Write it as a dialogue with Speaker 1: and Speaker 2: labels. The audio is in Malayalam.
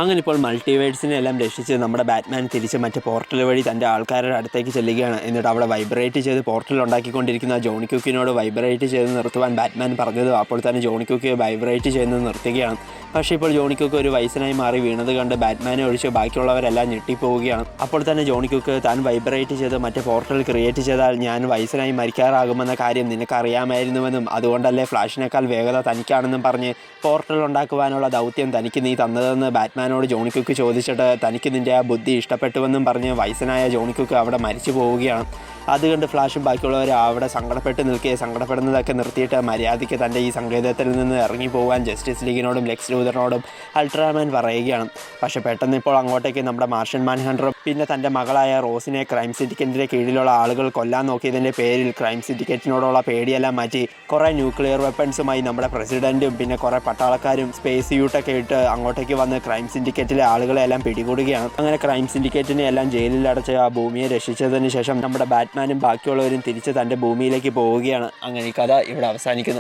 Speaker 1: അങ്ങനെ ഇപ്പോൾ മൾട്ടിവേഴ്സിനെ എല്ലാം രക്ഷിച്ച് നമ്മുടെ ബാറ്റ്മാൻ തിരിച്ച് മറ്റേ പോർട്ടൽ വഴി തൻ്റെ ആൾക്കാരുടെ അടുത്തേക്ക് ചെല്ലുകയാണ്. എന്നിട്ട് അവിടെ വൈബ്രേറ്റ് ചെയ്ത് പോർട്ടൽ ഉണ്ടാക്കിക്കൊണ്ടിരിക്കുന്ന ജോണി ക്യൂക്കിനോട് വൈബ്രേറ്റ് ചെയ്ത് നിർത്തുവാൻ ബാറ്റ്മാൻ പറഞ്ഞത് അപ്പോൾ തന്നെ ജോണി ക്യൂക്ക് വൈബ്രേറ്റ് ചെയ്യുന്നത് നിർത്തുകയാണ്. പക്ഷേ ഇപ്പോൾ ജോണി ക്യൂക്ക് ഒരു വയസ്സനായി മാറി വീണത് കണ്ട് ബാറ്റ്മാനെ ഒഴിച്ച് ബാക്കിയുള്ളവരെല്ലാം ഞെട്ടിപ്പോവുകയാണ്. അപ്പോൾ തന്നെ ജോണി ക്യൂക്ക് താൻ വൈബ്രേറ്റ് ചെയ്ത് മറ്റേ പോർട്ടൽ ക്രിയേറ്റ് ചെയ്താൽ ഞാൻ വയസ്സനായി മരിക്കാറാകുമെന്ന കാര്യം നിനക്കറിയാമായിരുന്നുവെന്നും അതുകൊണ്ടല്ലേ ഫ്ലാഷിനേക്കാൾ വേഗത തനിക്കാണെന്നും പറഞ്ഞ് പോർട്ടൽ ഉണ്ടാക്കുവാനുള്ള ദൗത്യം തനിക്ക് നീ തന്നതെന്ന് ബാറ്റ്മാനോട് ജോണി ക്യൂക്ക് ചോദിച്ചിട്ട് തനിക്ക് നിൻ്റെ ആ ബുദ്ധി ഇഷ്ടപ്പെട്ടുവെന്നും പറഞ്ഞ് വയസ്സനായ ജോണി ക്യൂക്ക് അവിടെ മരിച്ചു പോവുകയാണ്. അത് കണ്ട് ഫ്ലാഷും ബാക്കിയുള്ളവർ അവിടെ സങ്കടപ്പെട്ട് നിൽക്കുകയെ സങ്കടപ്പെടുന്നതൊക്കെ നിർത്തിയിട്ട് മര്യാദയ്ക്ക് തൻ്റെ ഈ സങ്കേതത്തിൽ നിന്ന് ഇറങ്ങിപ്പോകാൻ ജസ്റ്റിസ് ലീഗിനോടും ലെക്സ് ലൂഥറിനോടും അൾട്രാമാൻ പറയുകയാണ്. പക്ഷേ പെട്ടെന്ന് ഇപ്പോൾ അങ്ങോട്ടേക്ക് നമ്മുടെ മാർഷ്യൻ മാൻ ഹണ്ടറും പിന്നെ തൻ്റെ മകളായ റോസിനെ ക്രൈം സിൻഡിക്കേറ്റിൻ്റെ കീഴിലുള്ള ആളുകൾ കൊല്ലാൻ നോക്കിയതിൻ്റെ പേരിൽ ക്രൈം സിൻഡിക്കേറ്റിനോടുള്ള പേടിയെല്ലാം മാറ്റി കുറേ ന്യൂക്ലിയർ വെപ്പൺസുമായി നമ്മുടെ പ്രസിഡൻറ്റും പിന്നെ കുറേ പട്ടാളക്കാരും സ്പേസ് സ്യൂട്ടൊക്കെ ഇട്ട് അങ്ങോട്ടേക്ക് വന്ന് ക്രൈം സിൻഡിക്കേറ്റിലെ ആളുകളെ എല്ലാം പിടികൂടുകയാണ്. അങ്ങനെ ക്രൈം സിൻഡിക്കേറ്റിനെ എല്ലാം ജയിലിൽ അടച്ച് ആ ഭൂമിയെ രക്ഷിച്ചതിന് ശേഷം നമ്മുടെ ബാറ്റ്മാനും ബാക്കിയുള്ളവരും തിരിച്ച് തൻ്റെ ഭൂമിയിലേക്ക് പോവുകയാണ്. അങ്ങനെ ഈ കഥ ഇവിടെ അവസാനിക്കുന്നു.